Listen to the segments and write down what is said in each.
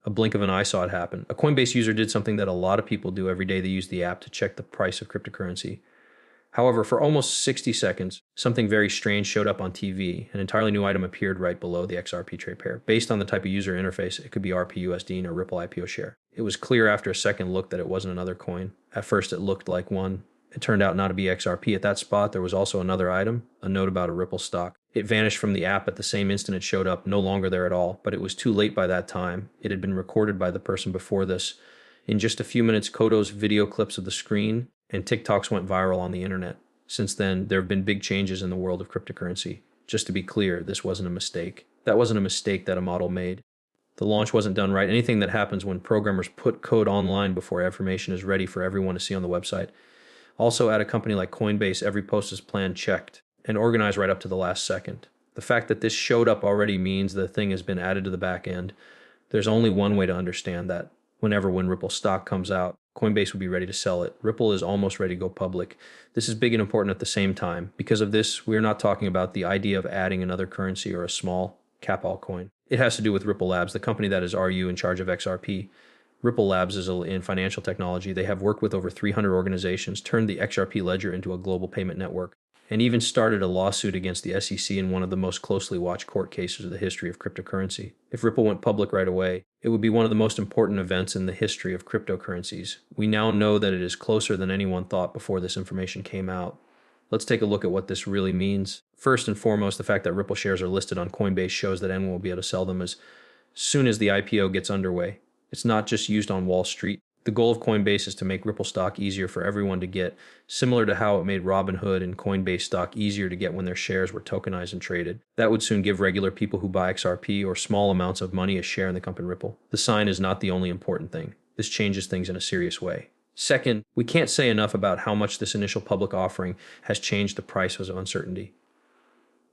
A blink of an eye saw it happen. A Coinbase user did something that a lot of people do every day. They use the app to check the price of cryptocurrency. However, for almost 60 seconds, something very strange showed up on TV. An entirely new item appeared right below the XRP trade pair. Based on the type of user interface, it could be RPUSD or Ripple IPO share. It was clear after a second look that it wasn't another coin. At first, it looked like one. It turned out not to be XRP. At that spot, there was also another item, a note about a Ripple stock. It vanished from the app at the same instant it showed up, no longer there at all, but it was too late by that time. It had been recorded by the person before this. In just a few minutes, Kodo's video clips of the screen and TikToks went viral on the internet. Since then, there have been big changes in the world of cryptocurrency. Just to be clear, this wasn't a mistake. That wasn't a mistake that a model made. The launch wasn't done right. Anything that happens when programmers put code online before information is ready for everyone to see on the website. Also, at a company like Coinbase, every post is planned, checked, and organized right up to the last second. The fact that this showed up already means the thing has been added to the back end. There's only one way to understand that. When Ripple stock comes out, Coinbase will be ready to sell it. Ripple is almost ready to go public. This is big and important at the same time. Because of this, we're not talking about the idea of adding another currency or a small cap altcoin. It has to do with Ripple Labs, the company that is RU in charge of XRP. Ripple Labs is in financial technology. They have worked with over 300 organizations, turned the XRP ledger into a global payment network, and even started a lawsuit against the SEC in one of the most closely watched court cases of the history of cryptocurrency. If Ripple went public right away, it would be one of the most important events in the history of cryptocurrencies. We now know that it is closer than anyone thought before this information came out. Let's take a look at what this really means. First and foremost, the fact that Ripple shares are listed on Coinbase shows that anyone will be able to sell them as soon as the IPO gets underway. It's not just used on Wall Street. The goal of Coinbase is to make Ripple stock easier for everyone to get, similar to how it made Robinhood and Coinbase stock easier to get when their shares were tokenized and traded. That would soon give regular people who buy XRP or small amounts of money a share in the company Ripple. The sign is not the only important thing. This changes things in a serious way. Second, we can't say enough about how much this initial public offering has changed the price of uncertainty.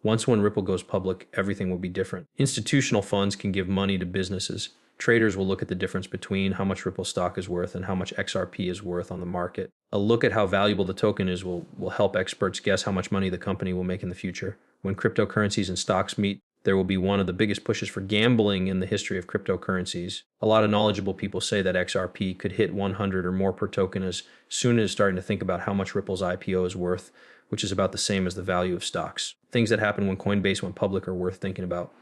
Once when Ripple goes public, everything will be different. Institutional funds can give money to businesses. Traders will look at the difference between how much Ripple stock is worth and how much XRP is worth on the market. A look at how valuable the token is will help experts guess how much money the company will make in the future. When cryptocurrencies and stocks meet, there will be one of the biggest pushes for gambling in the history of cryptocurrencies. A lot of knowledgeable people say that XRP could hit 100 or more per token as soon as starting to think about how much Ripple's IPO is worth, which is about the same as the value of stocks. Things that happened when Coinbase went public are worth thinking about.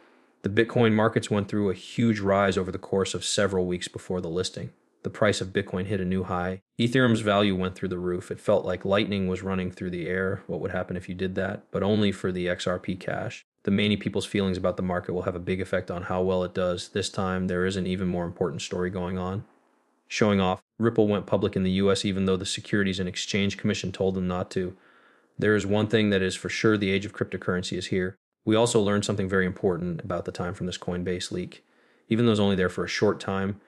The Bitcoin markets went through a huge rise over the course of several weeks before the listing. The price of Bitcoin hit a new high. Ethereum's value went through the roof. It felt like lightning was running through the air. What would happen if you did that? But only for the XRP cash. The many people's feelings about the market will have a big effect on how well it does. This time, there is an even more important story going on. Showing off, Ripple went public in the US even though the Securities and Exchange Commission told them not to. There is one thing that is for sure: the age of cryptocurrency is here. We also learned something very important about the time from this Coinbase leak. Even though it was only there for a short time,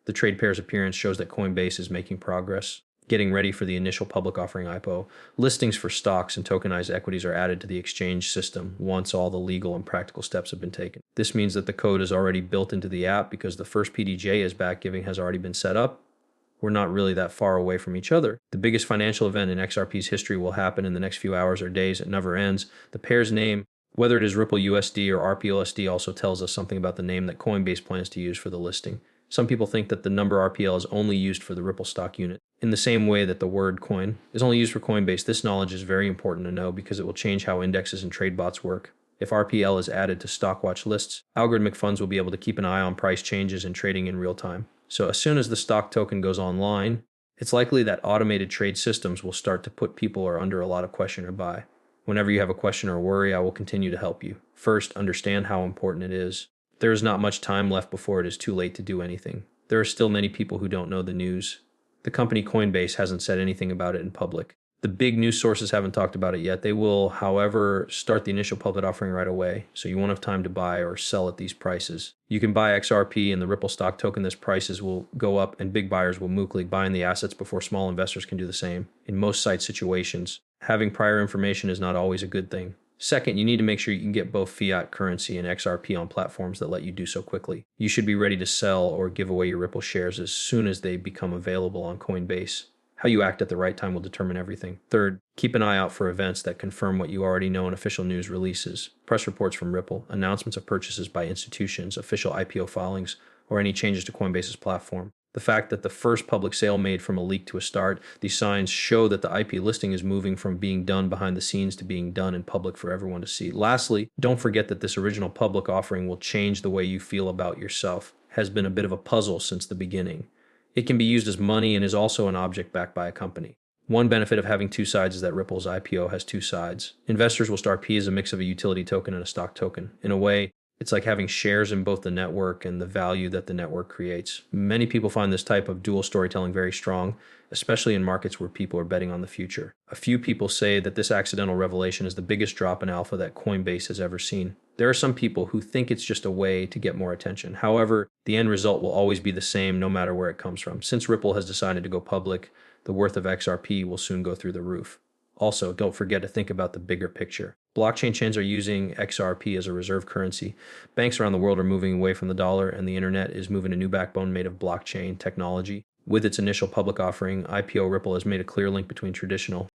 the trade pair's appearance shows that Coinbase is making progress, getting ready for the initial public offering IPO. Listings for stocks and tokenized equities are added to the exchange system once all the legal and practical steps have been taken. This means that the code is already built into the app because the first PDJ is back giving has already been set up. We're not really that far away from each other. The biggest financial event in XRP's history will happen in the next few hours or days. It never ends. The pair's name, whether it is Ripple USD or RPLSD, also tells us something about the name that Coinbase plans to use for the listing. Some people think that the number RPL is only used for the Ripple stock unit. In the same way that the word coin is only used for Coinbase, this knowledge is very important to know because it will change how indexes and trade bots work. If RPL is added to stock watch lists, algorithmic funds will be able to keep an eye on price changes and trading in real time. So as soon as the stock token goes online, it's likely that automated trade systems will start to put people under a lot of question or buy. Whenever you have a question or worry, I will continue to help you. First, understand how important it is. There is not much time left before it is too late to do anything. There are still many people who don't know the news. The company Coinbase hasn't said anything about it in public. The big news sources haven't talked about it yet. They will, however, start the initial public offering right away, so you won't have time to buy or sell at these prices. You can buy XRP and the Ripple stock token. This prices will go up and big buyers will move, buying the assets before small investors can do the same. In most site situations, having prior information is not always a good thing. Second, you need to make sure you can get both fiat currency and XRP on platforms that let you do so quickly. You should be ready to sell or give away your Ripple shares as soon as they become available on Coinbase. How you act at the right time will determine everything. Third, keep an eye out for events that confirm what you already know in official news releases, press reports from Ripple, announcements of purchases by institutions, official IPO filings, or any changes to Coinbase's platform. The fact that the first public sale made from a leak to a start, these signs show that the IP listing is moving from being done behind the scenes to being done in public for everyone to see. Lastly, don't forget that this original public offering will change the way you feel about yourself. It has been a bit of a puzzle since the beginning. It can be used as money and is also an object backed by a company. One benefit of having two sides is that Ripple's IPO has two sides. Investors will start P as a mix of a utility token and a stock token. In a way, it's like having shares in both the network and the value that the network creates. Many people find this type of dual storytelling very strong, especially in markets where people are betting on the future. A few people say that this accidental revelation is the biggest drop in alpha that Coinbase has ever seen. There are some people who think it's just a way to get more attention. However, the end result will always be the same no matter where it comes from. Since Ripple has decided to go public, the worth of XRP will soon go through the roof. Also, don't forget to think about the bigger picture. Blockchain chains are using XRP as a reserve currency. Banks around the world are moving away from the dollar, and the internet is moving a new backbone made of blockchain technology. With its initial public offering, IPO Ripple has made a clear link between traditional